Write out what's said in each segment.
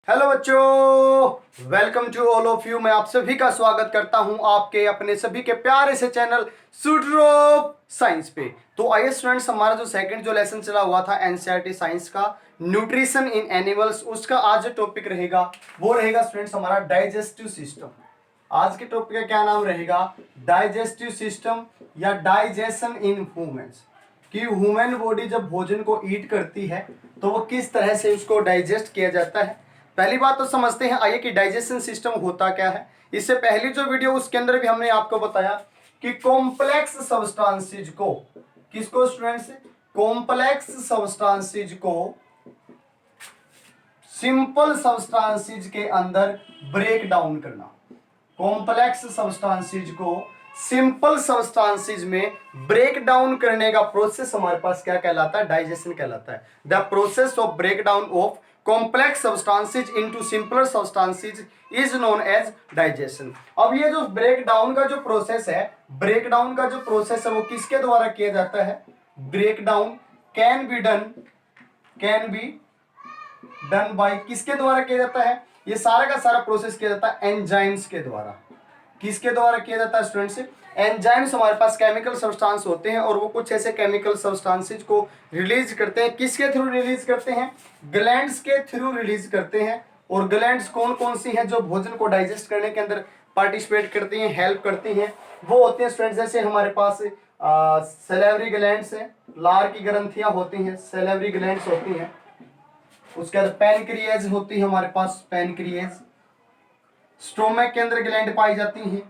Hello बच्चों, welcome to all of you. मैं आप सभी का स्वागत करता हूं आपके अपने सभी के प्यारे से चैनल स्टूडेंट साइंस पे। तो आइए स्टूडेंट्स, हमारा जो सेकंड जो लेसन चला हुआ था एनसीईआरटी साइंस का न्यूट्रिशन इन एनिमल्स, उसका आज जो टॉपिक रहेगा वो रहेगा स्टूडेंट्स हमारा डाइजेस्टिव सिस्टम। आज के टॉपिक का क्या नाम रहेगा? डाइजेस्टिव सिस्टम या डाइजेशन इन ह्यूमंस। कि ह्यूमन बॉडी जब भोजन को ईट करती है तो वो किस तरह से उसको डाइजेस्ट किया जाता है। पहली बात तो समझते हैं आइए कि डाइजेशन सिस्टम होता क्या है। इससे पहली जो वीडियो उसके अंदर भी हमने आपको बताया कि कॉम्प्लेक्स सब्सटेंसेस को, किसको स्टूडेंट्स? कॉम्प्लेक्स सब्सटेंसेस को सिंपल सब्सटेंसेस के अंदर ब्रेक डाउन करना। कॉम्प्लेक्स सब्सटेंसेस को सिंपल सब्सटेंसेस में ब्रेक डाउन करने का प्रोसेस हमारे पास क्या कहलाता है? डाइजेशन कहलाता है। The process of break down of complex substances into simpler substances is known as digestion. अब ये जो ब्रेक डाउन का जो प्रोसेस है, ब्रेक डाउन का जो प्रोसेस है वो किसके द्वारा किया जाता है? Break down can be done by, किसके द्वारा किया जाता है? ये सारा का सारा प्रोसेस किया जाता है एंजाइम्स के द्वारा। किसके द्वारा किया जाता है स्टूडेंट्स? एंजाइम्स हमारे पास केमिकल सब्सटेंस होते हैं और वो कुछ ऐसे केमिकल सब्सटेंसेस को रिलीज करते हैं। किसके थ्रू रिलीज करते हैं? ग्लैंड्स के थ्रू रिलीज करते हैं। और ग्लैंड्स कौन कौन सी हैं जो भोजन को डाइजेस्ट करने के अंदर पार्टिसिपेट करती हैं, हेल्प करती हैं? वो होते हैं स्टूडेंट्स जैसे हमारे पास सैलिवरी ग्लैंड्स है, लार की ग्रंथियां होती हैं, सैलिवरी ग्लैंड्स होती हैं। उसके बाद पैनक्रिएज होती है हमारे पास, पैनक्रिएज। स्टोमक के अंदर ग्लैंड पाई जाती हैं।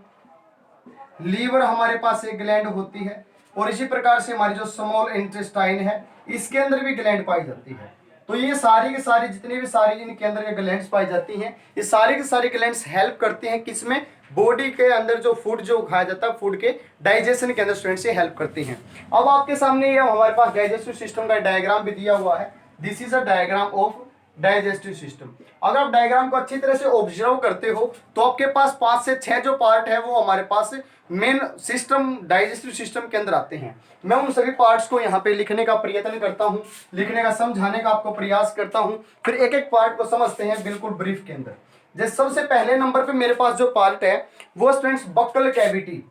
लीवर हमारे पास एक ग्लैंड होती है। और इसी प्रकार से हमारी जो स्मॉल इंटेस्टाइन है इसके अंदर भी ग्लैंड पाई जाती है। तो ये सारी की सारी जितनी भी सारी इनके अंदर ये ग्लैंड्स पाई जाती हैं, ये सारी की सारी ग्लैंड्स हेल्प करती हैं किसमें? बॉडी के अंदर जो फूड जो खाया जाता है, फूड के डाइजेशन के अंदर स्टूडेंट्स ये हेल्प करती हैं। अब आपके सामने ये हमारे पास डाइजेस्टिव सिस्टम का डायग्राम भी दिया हुआ है। This is a diagram of digestive system. अगर आप डायग्राम को अच्छी तरह से ऑब्जर्व करते हो तो आपके पास 5 से 6 जो पार्ट है वो हमारे पास मेन सिस्टम डाइजेस्टिव सिस्टम के अंदर आते हैं। मैं उन सभी पार्ट्स को यहाँ पे लिखने का प्रयत्न करता हूँ, लिखने का समझाने का आपको प्रयास करता हूँ। फिर एक एक पार्ट को समझते हैं बिल्कुल ब्रीफ के अंदर। जैसे सबसे पहले नंबर पे मेरे पास जो पार्ट है वो स्टूडेंट्स बक्कल कैविटी।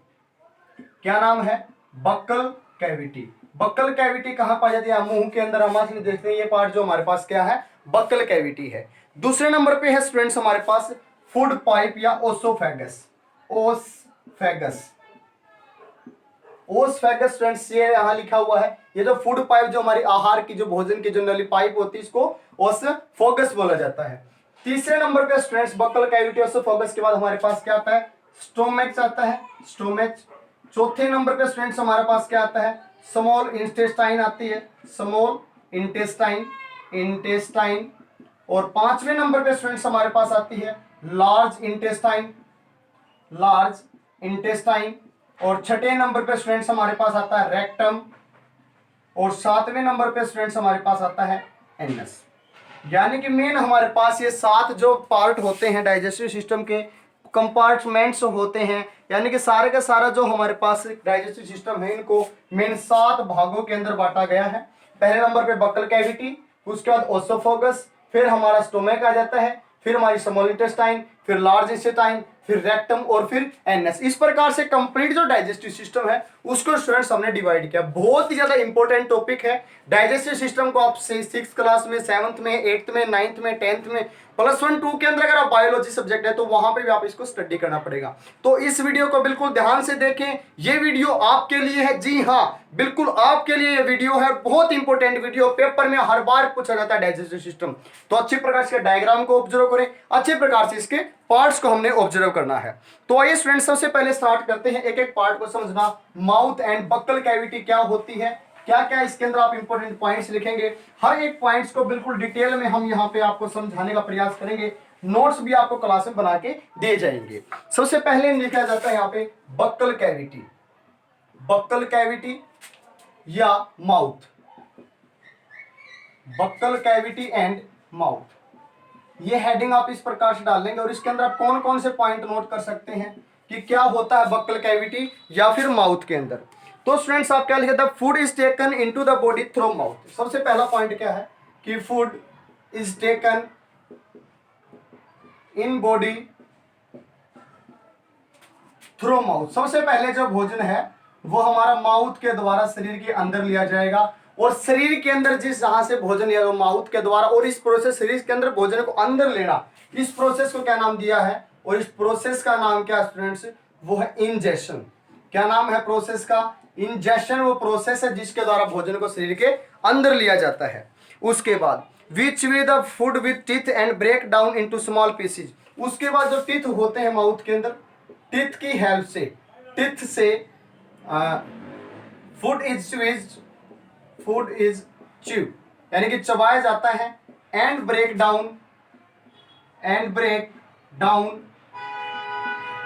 क्या नाम है? Buccal cavity. बक्कल कैविटी कहाँ पाई जाती है? मुंह के अंदर। हम आज देखते हैं ये पार्ट जो हमारे पास क्या है? बक्कल कैविटी है। दूसरे नंबर पे है स्टूडेंट्स हमारे पास फूड पाइप या ओसोफेगस। ओसफेगस, ओसफेगस स्टूडेंट्स ये यहाँ लिखा हुआ है। ये जो फूड पाइप जो हमारी आहार की जो भोजन की जो नली पाइप होती है इसको ओसफेगस बोला जाता है। तीसरे नंबर पे स्टूडेंट्स बक्कल कैविटी ओसोफेगस के बाद हमारे पास क्या आता है? स्टोमच आता है, स्टोमच। चौथे नंबर पे स्टूडेंट्स हमारे पास क्या आता है? स्मॉल इंटेस्टाइन आती है, स्मॉल इंटेस्टाइन, इंटेस्टाइन। और पांचवें नंबर पे स्टूडेंट्स हमारे पास आती है लार्ज इंटेस्टाइन, लार्ज इंटेस्टाइन। और छठे नंबर पे स्टूडेंट्स हमारे पास आता है रेक्टम। और सातवें नंबर पे स्टूडेंट्स हमारे पास आता है एनस। यानी कि मेन हमारे पास ये 7 जो पार्ट होते हैं डाइजेस्टिव सिस्टम के, कंपार्टमेंट्स होते हैं। यानी कि सारे का सारा जो हमारे पास डाइजेस्टिव सिस्टम है इनको मेन 7 भागों के अंदर बांटा गया है। पहले नंबर पे बक्कल कैविटी, उसके बाद ओसोफेगस, फिर हमारा स्टोमक आ जाता है, फिर हमारी स्मॉल इंटेस्टाइन, फिर लार्ज इंटेस्टाइन, फिर रेक्टम और फिर एनएस। इस प्रकार से कंप्लीट जो डाइजेस्टिव सिस्टम है उसको स्टूडेंट्स हमने डिवाइड किया। बहुत ही ज्यादा इंपॉर्टेंट टॉपिक है डाइजेस्टिव सिस्टम को। आप 6th क्लास में, 7th में, 8th में, 9th में, 10th में, +1 2 के अंदर अगर आप बायोलॉजी सब्जेक्ट है तो वहां पे भी आप इसको स्टडी करना पड़ेगा। तो इस वीडियो को बिल्कुल ध्यान से देखें, ये वीडियो आपके लिए है। जी हाँ, बिल्कुल आपके लिए ये वीडियो है। बहुत इंपॉर्टेंट वीडियो, पेपर में हर बार पूछा जाता है डाइजेस्टिव सिस्टम। तो अच्छी प्रकार से डायग्राम को ऑब्जर्व करें, अच्छे प्रकार से इसके पार्ट्स को हमने ऑब्जर्व करना है। तो आइए स्टूडेंट्स सबसे पहले स्टार्ट करते हैं एक एक पार्ट को समझना। माउथ एंड बक्कल कैविटी क्या होती है, क्या क्या इसके अंदर आप इंपॉर्टेंट पॉइंट्स लिखेंगे। हर एक पॉइंट्स को बिल्कुल डिटेल में हम यहाँ पे आपको समझाने का प्रयास करेंगे। नोट्स भी आपको क्लास में बना के दे जाएंगे। सबसे पहले लिखा जाता है यहाँ पे बक्कल कैविटी, बक्कल कैविटी या mouth, buccal cavity and mouth. ये हेडिंग आप इस प्रकार से डाल लेंगे और इसके अंदर आप कौन कौन से पॉइंट नोट कर सकते हैं कि क्या होता है बक्कल कैविटी या फिर माउथ के अंदर। तो स्टूडेंट्स आप क्या लिखे थे? Food is taken into the body through mouth. सबसे पहला पॉइंट क्या है कि food is taken in body through mouth. सबसे पहले जो भोजन है वो हमारा माउथ के द्वारा शरीर के अंदर लिया जाएगा, और शरीर के अंदर जिस जहां से भोजन लिया माउथ के द्वारा, और इस प्रोसेस शरीर के अंदर भोजन को अंदर लेना, इस प्रोसेस को क्या नाम दिया है, और इस प्रोसेस का नाम क्या स्टूडेंट्स, वो है इंजेशन। क्या नाम है प्रोसेस का, इंजेशन। वो प्रोसेस है जिसके द्वारा भोजन को शरीर के अंदर लिया जाता है। उसके बाद which we the food with teeth and break down into small pieces. उसके बाद जो टीथ होते हैं माउथ के अंदर, टीथ की हेल्प से, टीथ से फूड इज च्यू, यानी कि चबाया जाता है, and break down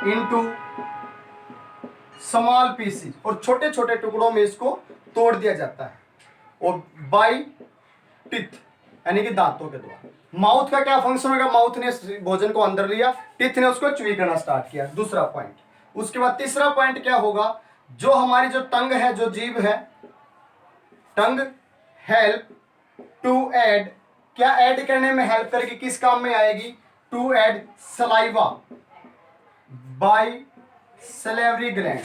into small pieces, और छोटे छोटे टुकड़ों में इसको तोड़ दिया जाता है, और बाय टीथ यानी कि दांतों के द्वारा। माउथ का क्या फंक्शन होगा, माउथ ने भोजन को अंदर लिया, टीथ ने उसको च्वी करना स्टार्ट किया, दूसरा पॉइंट। उसके बाद तीसरा पॉइंट क्या होगा, जो हमारी जो टंग है, जो जीभ है, टंग हेल्प टू ऐड, क्या ऐड करने में हेल्प करेगी, किस काम में आएगी, to add saliva by salivary gland.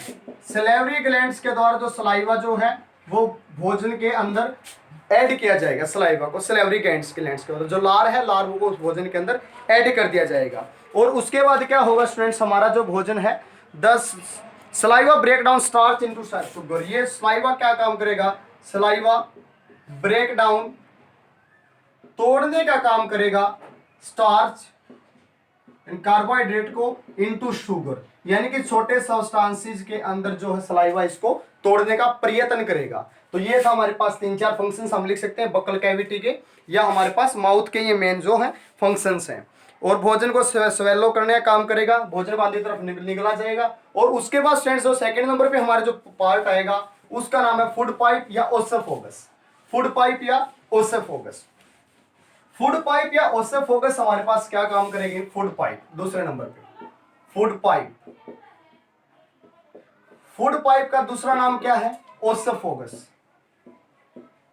Salivary glands के द्वारा जो सलाइवा जो है वो भोजन के अंदर ऐड किया जाएगा, सलाइवा को सलेवरी ग्लैंड्स के द्वारा, जो लार है, लार को उस भोजन के अंदर ऐड कर दिया जाएगा। और उसके बाद क्या होगा स्टूडेंट्स, हमारा जो भोजन है, 10 saliva break down starch into sugar. ये सलाइवा क्या काम करेगा, सलाइवा ब्रेक डाउन तोड़ने का काम करेगा, स्टार्च कार्बोहाइड्रेट को इनटू शुगर, यानी कि छोटे सब्सटेंसेस के अंदर जो है सलाइवा इसको तोड़ने का प्रयत्न करेगा। तो ये था हमारे पास 3-4 फंक्शंस हम लिख सकते हैं बक्कल कैविटी के, या हमारे पास माउथ के, ये मेन जो है फंक्शंस हैं। और भोजन को स्वेलो करने का काम करेगा, भोजन को अंदर तरफ निकला जाएगा। और उसके बाद स्टूडेंट्स जो सेकंड नंबर पे हमारा जो पार्ट आएगा उसका नाम है फूड पाइप या ओसोफेगस। फूड पाइप या ओसोफेगस, फूड पाइप या ओसोफेगस हमारे पास क्या काम करेगी, फूड पाइप दूसरे नंबर पे, फूड पाइप। फूड पाइप का दूसरा नाम क्या है, ओसोफेगस,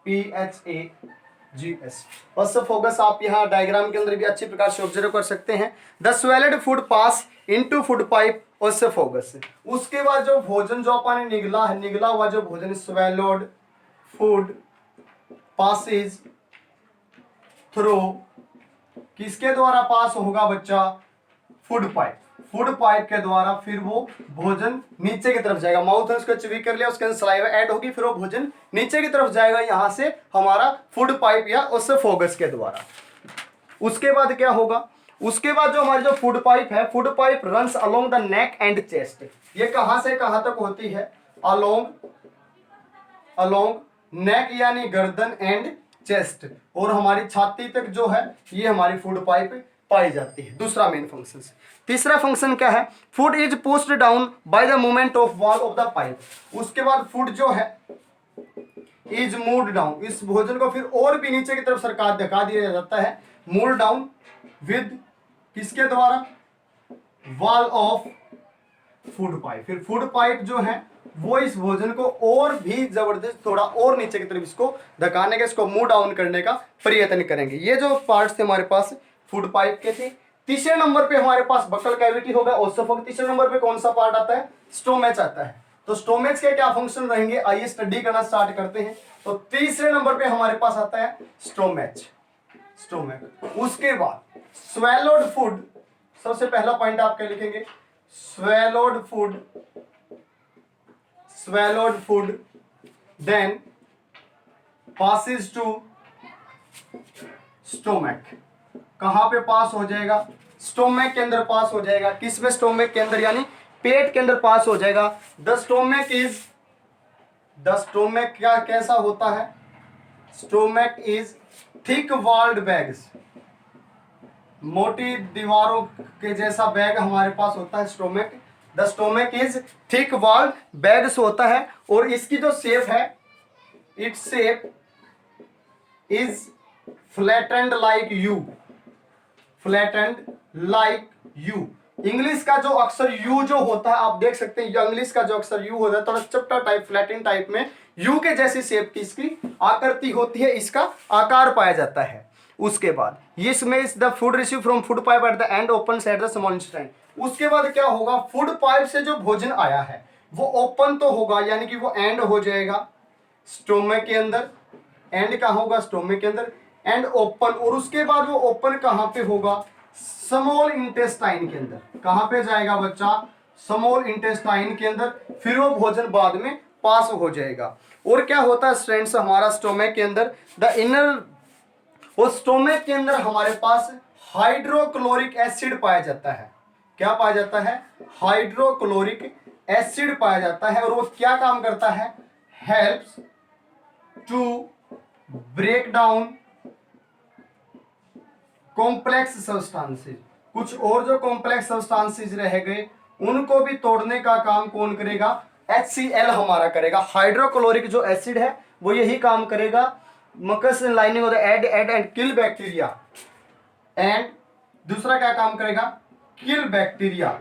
PHAGS। ओसोफेगस आप यहाँ डायग्राम के अंदर भी अच्छी प्रकार से ऑब्जर्व कर सकते हैं। The swelled food pass into food pipe oesophagus. उसके बाद जो भोजन जो अपन ने निगला हुआ जो भोजन, स्वेलोड फूड पासेज थ्रू, किसके द्वारा पास होगा बच्चा, फूड पाइप। फूड पाइप के द्वारा फिर वो भोजन नीचे की तरफ जाएगा, माउथ ने उसको च्वी कर लिया, उसके अंदर सलाइवा ऐड होगी, फिर वो भोजन नीचे की तरफ जाएगा, यहां से हमारा फूड पाइप या ओसोफेगस के द्वारा। उसके बाद क्या होगा, उसके बाद जो हमारी जो फूड पाइप है, food pipe runs along the neck and chest. ये कहां से कहां तक होती है, अलोंग नेक यानी गर्दन एंड चेस्ट, और हमारी छाती तक जो है ये हमारी फूड पाइप पाई जाती है, दूसरा मेन फंक्शन। तीसरा फंक्शन क्या है, food is pushed down by the movement of wall of the pipe. उसके बाद फूड जो है इज मूव्ड डाउन, इस भोजन को फिर और भी नीचे की तरफ सरकार दिखा दिया जाता है, मूव डाउन विद किसके द्वारा, वॉल ऑफ फूड पाइप। फिर फूड पाइप जो है वो इस भोजन को और भी जबरदस्त थोड़ा और नीचे की तरफ इसको धकाने का, इसको मूव डाउन करने का प्रयत्न करेंगे। ये जो पार्ट्स थे हमारे पास फूड पाइप के थे। तीसरे नंबर पे हमारे पास बक्कल कैविटी होगा, ओसोफेगस। तीसरे नंबर पे कौन सा पार्ट आता है, स्टोमेच आता है। तो स्टोमेच के क्या फंक्शन रहेंगे, आइए स्टडी करना स्टार्ट करते हैं। तो तीसरे नंबर पे हमारे पास आता है स्टोमेच। उसके बाद स्वेलोड फूड, सबसे पहला पॉइंट आप क्या लिखेंगे, swallowed food then passes to stomach. कहां पे पास हो जाएगा, स्टोमक के अंदर पास हो जाएगा। किस में, स्टोमक के अंदर, यानी पेट के अंदर पास हो जाएगा। द स्टोमक क्या कैसा होता है, stomach is thick walled bags, मोटी दीवारों के जैसा बैग हमारे पास होता है stomach. The stomach is thick walled bags होता है, और इसकी जो शेप है, it's shape is flattened like U. English का जो अक्षर यू जो होता है, आप देख सकते हैं, इंग्लिश का जो अक्षर यू होता है थोड़ा चपटा टाइप, फ्लैटेन टाइप में, यू के जैसी शेप की इसकी आकृति होती है, इसका आकार पाया जाता है। उसके बाद इसमें is the food receive from food pipe at the end open at the small intestine. उसके बाद क्या होगा, फूड पाइप से जो भोजन आया है वो ओपन तो होगा, यानी कि वो एंड हो जाएगा स्टोमक के अंदर। एंड कहाँ होगा, स्टोमक के अंदर, एंड ओपन। और उसके बाद वो ओपन कहाँ पे होगा, स्मॉल इंटेस्टाइन के अंदर। कहाँ पे जाएगा बच्चा, स्मॉल इंटेस्टाइन के अंदर। फिर वो भोजन बाद में पास हो जाएगा। और क्या होता है स्टूडेंट्स, हमारा स्टोमक के अंदर द इनर, वो स्टोमक के अंदर हमारे पास हाइड्रोक्लोरिक एसिड पाया जाता है। क्या पाया जाता है, हाइड्रोक्लोरिक एसिड पाया जाता है। और वो क्या काम करता है, helps to break down complex substances. कुछ और जो कॉम्प्लेक्स सब्सटेंसेस रह गए उनको भी तोड़ने का काम कौन करेगा, HCl हमारा करेगा। हाइड्रोक्लोरिक जो एसिड है वो यही काम करेगा, mucus lining of the aid and kill bacteria. And दूसरा क्या काम करेगा, किल बैक्टीरिया।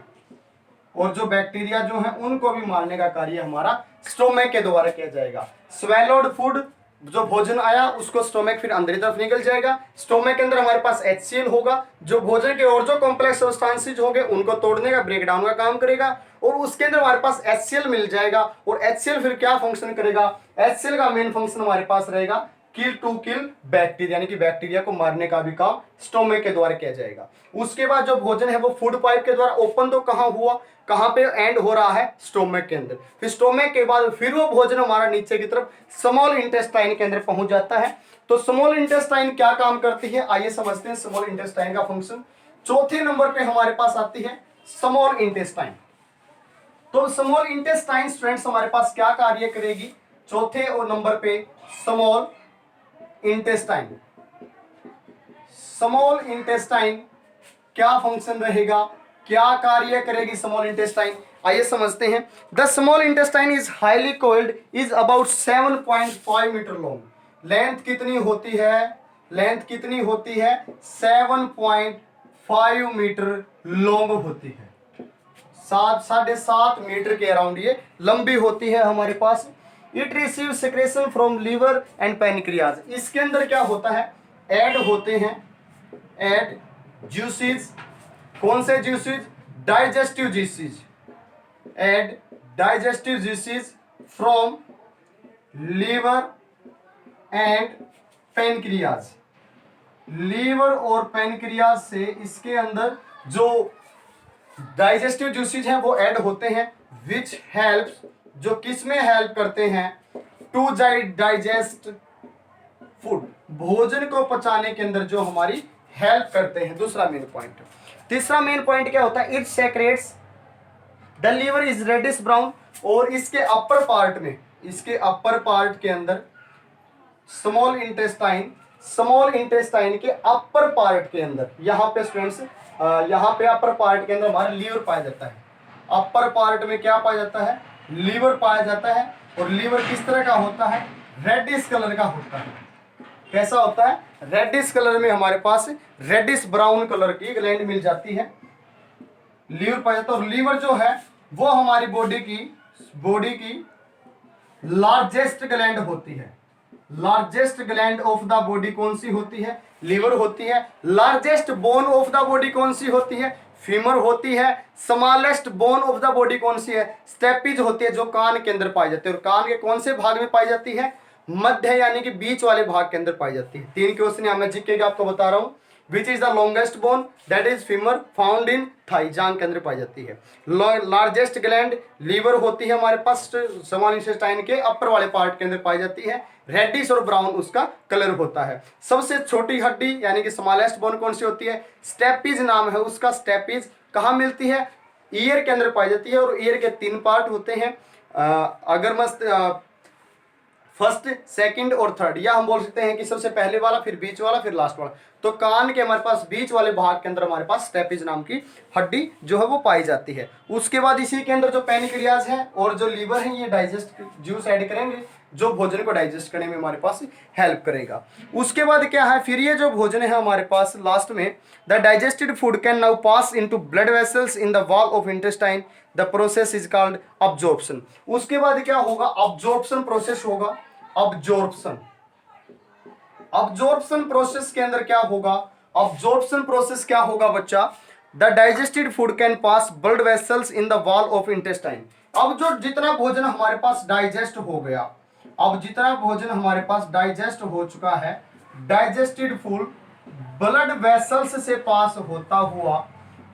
और जो बैक्टीरिया जो है उनको भी मारने का कार्य हमारा स्टोमक के द्वारा किया जाएगा। स्वेलोड फूड, जो भोजन आया उसको स्टोमक फिर अंदर की तरफ निकल जाएगा। स्टोमक के अंदर हमारे पास HCl होगा, जो भोजन के और जो कॉम्प्लेक्स सब्सटेंसेस होंगे उनको तोड़ने का, ब्रेक डाउन का काम करेगा। और उसके अंदर हमारे पास HCl मिल जाएगा। और HCl फिर क्या फंक्शन करेगा, HCl का मेन फंक्शन हमारे पास रहेगा किल टू किल बैक्टीरिया, यानी कि बैक्टीरिया को मारने का भी काम स्टोमक के द्वारा किया जाएगा। उसके बाद जो भोजन है वो फूड पाइप के द्वारा ओपन तो कहाँ हुआ, कहाँ पे एंड हो रहा है, स्टोमक के अंदर। फिर स्टोमक के बाद फिर वो भोजन हमारा नीचे की तरफ स्मॉल इंटेस्टाइन के अंदर पहुंच जाता है। तो स्मॉल इंटेस्टाइन क्या काम करती है, आइए समझते हैं स्मॉल इंटेस्टाइन का फंक्शन। चौथे नंबर पे हमारे पास आती है स्मॉल इंटेस्टाइन। तो स्मॉल इंटेस्टाइन स्टूडेंट्स हमारे पास क्या कार्य करेगी, चौथे और नंबर पे स्मॉल इंटेस्टाइन। स्मॉल इंटेस्टाइन क्या फंक्शन रहेगा, क्या कार्य करेगी स्मॉल इंटेस्टाइन, आइए समझते हैं। The small intestine is highly coiled, is about 7.5 metre long. Length कितनी होती है, लेंथ कितनी होती है, 7.5 मीटर लॉन्ग होती है। 7.5 मीटर के अराउंड ये लंबी होती है हमारे पास। It receive secretion from liver and pancreas. इसके अंदर क्या होता है, ऐड होते हैं, ऐड जूसेस। कौन से juices, digestive juices. Add digestive juices from liver and pancreas. Liver और पैनक्रियाज से इसके अंदर जो डाइजेस्टिव जूसेस हैं वो ऐड होते हैं, विच हेल्प्स, जो किस में हेल्प करते हैं, टू डाइजेस्ट फूड, भोजन को पचाने के अंदर जो हमारी हेल्प करते हैं। दूसरा मेन पॉइंट। तीसरा मेन पॉइंट क्या होता है, it secretes the liver is reddish brown. और इसके अपर पार्ट में, इसके अपर पार्ट के अंदर स्मॉल इंटेस्टाइन, स्मॉल इंटेस्टाइन के अपर पार्ट के अंदर, यहाँ पे स्टूडेंट्स यहाँ पे अपर पार्ट के अंदर हमारा लीवर पाया जाता है। अपर पार्ट में क्या पाया जाता है, लीवर पाया जाता है। और लीवर किस तरह का होता है, रेडिश कलर का होता है। कैसा होता है, रेडिश कलर में हमारे पास रेडिश ब्राउन कलर की ग्लैंड मिल जाती है, लीवर पाया जाता है। और लीवर जो है वो हमारी बॉडी की लार्जेस्ट ग्लैंड होती है। Largest gland of the body कौन सी होती है, लीवर होती है। Largest bone of the body कौन सी होती है, फीमर होती है। Smallest bone of the body कौन सी है, स्टेपिज होती है, जो कान के अंदर पाई जाती है। और कान के कौन से भाग में पाई जाती है, मध्य यानी कि बीच वाले भाग के अंदर पाई जाती है। 3 क्वेश्चन यहाँ मैं जीके का आपको बता रहा हूँ। Which is the longest bone, that is femur, found in thigh, जांग के अंदर पाई जाती है। लार्जेस्ट ग्लैंड लीवर होती है हमारे पास, स्मॉल इंटेस्टाइन के अपर वाले पार्ट के अंदर पाई जाती है। रेडिश और ब्राउन उसका कलर होता है। सबसे छोटी हड्डी यानी कि स्मॉलेस्ट बोन कौन सी होती है, स्टेपिज नाम है उसका। स्टेपिज कहाँ मिलती है, ईयर के अंदर पाई जाती है। और ईयर के 3 पार्ट होते हैं, अगर मस्त फर्स्ट, सेकंड और थर्ड, या हम बोल सकते हैं कि सबसे पहले वाला, फिर बीच वाला, फिर लास्ट वाला। तो कान के हमारे पास बीच वाले भाग के अंदर हमारे पास स्टेपिज नाम की हड्डी जो है वो पाई जाती है। उसके बाद इसी के अंदर जो पैनक्रियाज है और जो लीवर है ये डाइजेस्ट जूस ऐड करेंगे, जो भोजन को डाइजेस्ट करने में हमारे पास हेल्प करेगा। उसके बाद क्या है, फिर ये जो भोजन है हमारे पास लास्ट में, the digested food can now pass into blood vessels in the wall of intestine, the process is called absorption. उसके बाद क्या होगा, अब्जॉर्प्शन प्रोसेस होगा। अब्जॉर्प्शन, अब्जॉर्प्शन प्रोसेस के अंदर क्या होगा, अब्जॉर्प्शन प्रोसेस क्या होगा बच्चा, the digested food can pass blood vessels in the wall of intestine. अब जो जितना भोजन हमारे पास डाइजेस्ट हो गया, अब जितना भोजन हमारे पास डाइजेस्ट हो चुका है, डाइजेस्टेड फूड ब्लड वेसल्स से पास होता हुआ,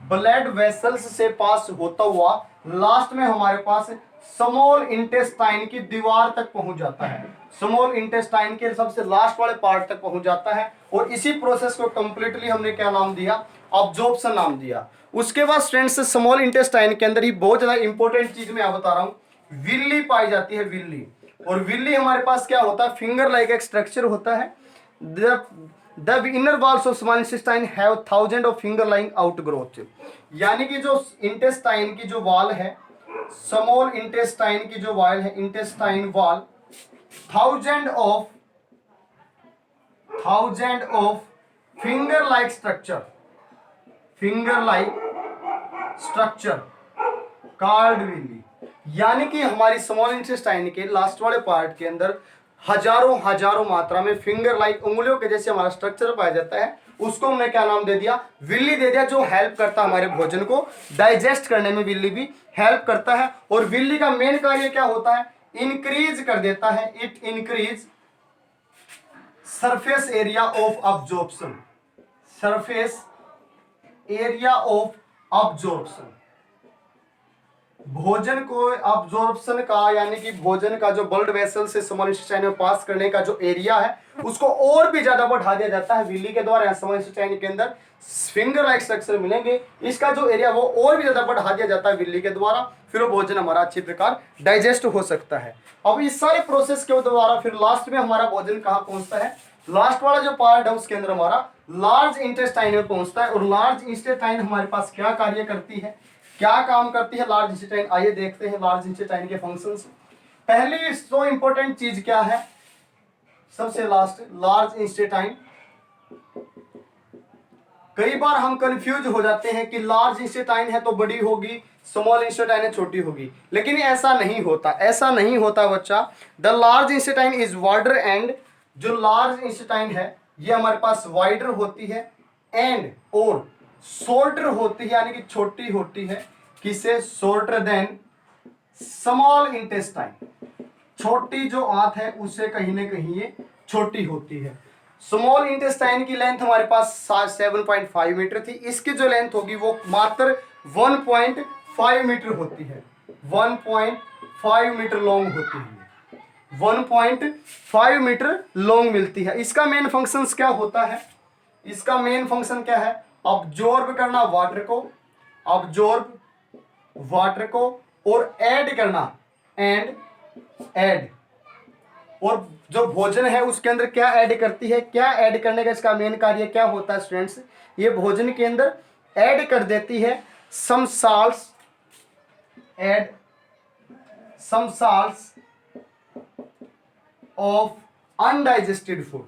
ब्लड वेसल्स से पास होता हुआ लास्ट में हमारे पास स्मॉल इंटेस्टाइन की दीवार तक पहुंच जाता है, स्मॉल इंटेस्टाइन के सबसे लास्ट वाले पार्ट तक पहुंच जाता है। और इसी प्रोसेस को कंप्लीटली हमने क्या नाम दिया, अब्जॉर्प्शन नाम दिया। उसके बाद स्टूडेंट्स स्मॉल इंटेस्टाइन के अंदर ही बहुत ज्यादा इंपॉर्टेंट चीज मैं बता रहा हूं, विल्ली पाई जाती है, विल्ली। और विल्ली हमारे पास क्या होता है, फिंगर लाइक एक स्ट्रक्चर होता है। The inner walls of small intestine have thousands of finger lying outgrowth। यानी कि जो इंटेस्टाइन की जो वाल है, स्मॉल इंटेस्टाइन की जो वाल है, इंटेस्टाइन वाल, thousand of finger like structure, finger like structure card Willey. यानी कि हमारी स्मॉल इंटेस्टाइन के लास्ट वाले पार्ट के अंदर हजारों मात्रा में फिंगर लाइक, उंगलियों के जैसे हमारा स्ट्रक्चर पाया जाता है, उसको हमने क्या नाम दे दिया, विल्ली दे दिया, जो हेल्प करता है हमारे भोजन को डाइजेस्ट करने में, विल्ली भी हेल्प करता है। और विल्ली का मेन कार्य क्या होता है, इंक्रीज कर देता है, it increase surface area of absorption, surface area of absorption. भोजन को अब्जॉर्प्शन का, यानी कि भोजन का जो ब्लड वेसल से स्मॉल इंटेस्टाइन में पास करने का जो एरिया है, उसको और भी ज्यादा बढ़ा दिया जाता है विल्ली के द्वारा। स्मॉल इंटेस्टाइन के अंदर फिंगर लाइक स्ट्रक्चर मिलेंगे, इसका जो एरिया वो और भी ज्यादा बढ़ा दिया जाता है विल्ली के द्वारा, फिर वो भोजन हमारा अच्छी प्रकार डाइजेस्ट हो सकता है। अब इस सारे प्रोसेस के द्वारा फिर लास्ट में हमारा भोजन कहाँ पहुंचता है, लास्ट वाला जो पार्ट है उसके अंदर हमारा लार्ज इंटेस्टाइन में पहुंचता है। और लार्ज इंटेस्टाइन हमारे पास क्या कार्य करती है, क्या काम करती है लार्ज इंटेस्टाइन, आइए देखते हैं लार्ज इंटेस्टाइन के फंक्शंस। पहली सो इंपॉर्टेंट चीज क्या है, सबसे लास्ट लार्ज इंटेस्टाइन। कई बार हम कंफ्यूज हो जाते हैं कि लार्ज इंटेस्टाइन है तो बड़ी होगी, स्मॉल इंटेस्टाइन है छोटी होगी, लेकिन ऐसा नहीं होता, ऐसा नहीं होता बच्चा। The large intestine is wider and, जो लार्ज इंटेस्टाइन है ये हमारे पास वाइडर होती है, एंड और शॉर्टर होती है, यानी कि छोटी होती है, किसे, शॉर्टर देन स्मॉल इंटेस्टाइन। छोटी जो आंत है उससे कहीं ना कहीं ये छोटी होती है। स्मॉल इंटेस्टाइन की लेंथ हमारे पास 7.5 मीटर थी, इसकी जो लेंथ होगी वो मात्र 1.5 मीटर होती है, 1.5 मीटर लॉन्ग होती है, 1.5 मीटर लॉन्ग मिलती है। इसका मेन फंक्शंस क्या होता है, इसका मेन फंक्शन क्या है, अब्जॉर्ब करना वाटर को, अब्जॉर्ब वाटर को, और ऐड करना, एंड ऐड। और जो भोजन है उसके अंदर क्या ऐड करती है, क्या ऐड करने का इसका मेन कार्य क्या होता है स्टूडेंट्स, ये भोजन के अंदर ऐड कर देती है some salts, add some salts of undigested food.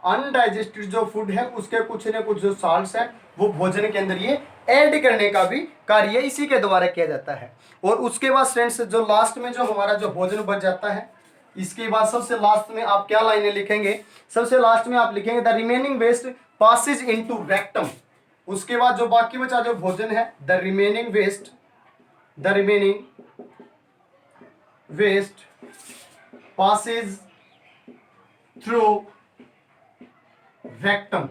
Undigested जो फूड है उसके कुछ न कुछ जो साल्ट्स है वो भोजन के अंदर ये ऐड करने का भी कार्य इसी के द्वारा किया जाता है। और उसके बाद फ्रेंड्स जो लास्ट में जो हमारा जो भोजन बच जाता है, इसके बाद सबसे लास्ट में आप क्या लाइनें लिखेंगे, सबसे लास्ट में आप लिखेंगे the remaining waste passes into rectum. उसके बाद जो बाकी बचा जो भोजन है, the remaining waste passes through rectum.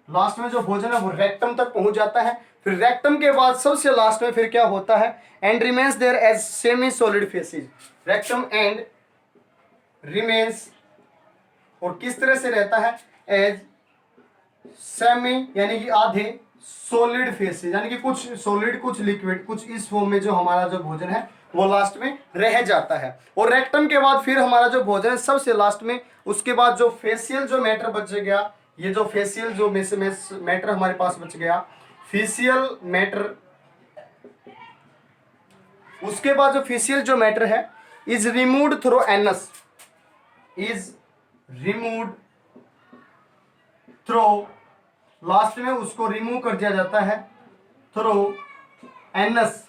Last में जो भोजन है वो रेक्टम तक पहुंच जाता है। फिर रेक्टम के बाद सबसे लास्ट में फिर क्या होता है, and remains there as semi solid faeces. Rectum and remains, और किस तरह से रहता है, एज सेमी यानी कि आधे सॉलिड फेसेज, यानी कि कुछ सॉलिड कुछ लिक्विड, कुछ इस फॉर्म में जो हमारा जो भोजन है वो लास्ट में रह जाता है। और रेक्टम के बाद फिर हमारा जो भोजन है सबसे लास्ट में, उसके बाद जो फेशियल जो मैटर बच गया, ये जो फेशियल जो मैटर हमारे पास बच गया, फेशियल मैटर, उसके बाद जो फेशियल जो मैटर है is removed through anus, is removed through, last में उसको रिमूव कर दिया जाता है थ्रू एनस।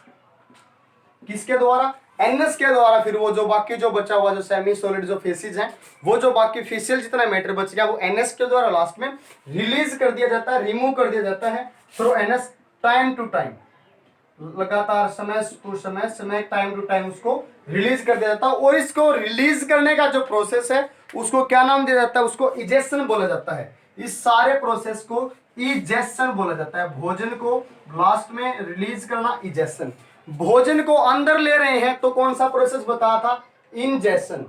किसके द्वारा, NS के द्वारा फिर वो जो बाकी जो बचा हुआ जो सेमी सॉलिड जो फेसिस हैं, वो जो बाकी फेसियल जितना मैटर बच गया वो NS के द्वारा लास्ट में रिलीज कर दिया जाता है, रिमूव कर दिया जाता है through NS, time to time, लगातार समय टू समय, समय टाइम टू टाइम उसको रिलीज कर दिया जाता है। और इसको रिलीज करने का जो प्रोसेस है उसको क्या नाम दिया जाता है, उसको इजेक्शन बोला जाता है। इस सारे प्रोसेस को इजेक्शन बोला जाता है। भोजन को लास्ट में रिलीज करना इजेक्शन। भोजन को अंदर ले रहे हैं तो कौन सा प्रोसेस बताया था, इंजेक्शन।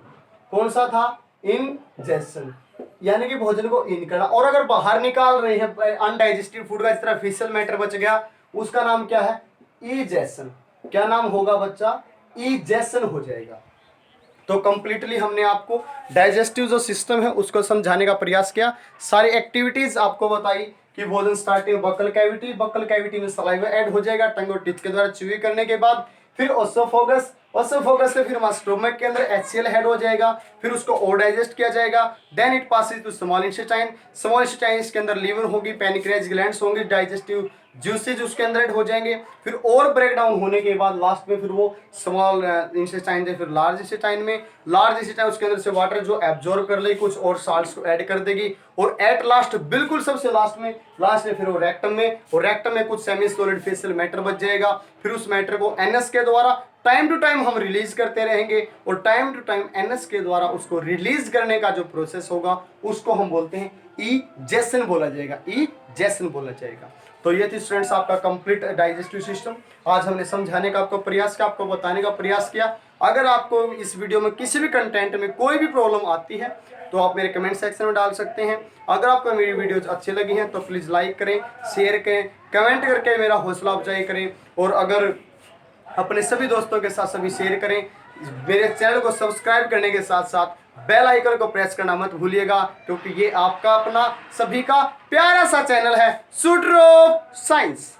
कौन सा था, इंजेक्शन, यानी कि भोजन को इन करना। और अगर बाहर निकाल रहे हैं अनडाइजेस्टेड फूड का, जिस तरह फिशियल मैटर बच गया, उसका नाम क्या है, इजेक्शन। क्या नाम होगा बच्चा, इजेक्शन हो जाएगा। तो कंप्लीटली हमने आपको डाइजेस्टिव जो सिस्टम है उसको समझाने का प्रयास किया। सारी एक्टिविटीज आपको बताई कि भोजन starting buccal cavity, buccal cavity में सलाइवा ऐड हो जाएगा टंग और टीथ के द्वारा च्यूई करने के बाद, फिर ओसोफोगस, ओसोफोगस से फिर हमारे स्टोमक के अंदर HCl हेड हो जाएगा, फिर उसको और डाइजेस्ट किया जाएगा। Then it passes to small intestine, small intestine के अंदर लीवर होगी, पैनक्रियाज ग्लैंड्स होंगी, डाइजेस्टिव जूसेज उसके अंदर ऐड हो जाएंगे। फिर और ब्रेक डाउन होने के बाद लास्ट में फिर वो स्मॉल इंटेस्टाइन से फिर लार्ज इंटेस्टाइन में, लार्ज इंटेस्टाइन उसके अंदर से वाटर जो एब्जॉर्ब कर लेगी, कुछ और साल्ट्स को ऐड कर देगी, और एट लास्ट बिल्कुल सबसे लास्ट में फिर वो रेक्टम में, और रेक्टम में कुछ सेमी सॉलिड फेशियल मैटर बच जाएगा। फिर उस मैटर को NS के द्वारा टाइम टू टाइम हम रिलीज करते रहेंगे, और टाइम टू टाइम NS के द्वारा उसको रिलीज करने का जो प्रोसेस होगा उसको हम बोलते हैं इजेक्शन बोला जाएगा, इजेक्शन बोला जाएगा। तो ये थी स्टूडेंट्स आपका कंप्लीट डाइजेस्टिव सिस्टम। आज हमने समझाने का आपको प्रयास किया, आपको बताने का प्रयास किया। अगर आपको इस वीडियो में किसी भी कंटेंट में कोई भी प्रॉब्लम आती है तो आप मेरे कमेंट सेक्शन में डाल सकते हैं। अगर आपको मेरी वीडियोज अच्छी लगी हैं तो प्लीज़ लाइक करें, शेयर करें, कमेंट करके मेरा हौसला अफजाई करें, और अगर अपने सभी दोस्तों के साथ सभी शेयर करें। मेरे चैनल को सब्सक्राइब करने के साथ साथ बेल आइकन को प्रेस करना मत भूलिएगा, क्योंकि ये आपका अपना सभी का प्यारा सा चैनल है, सूटर ऑफ साइंस।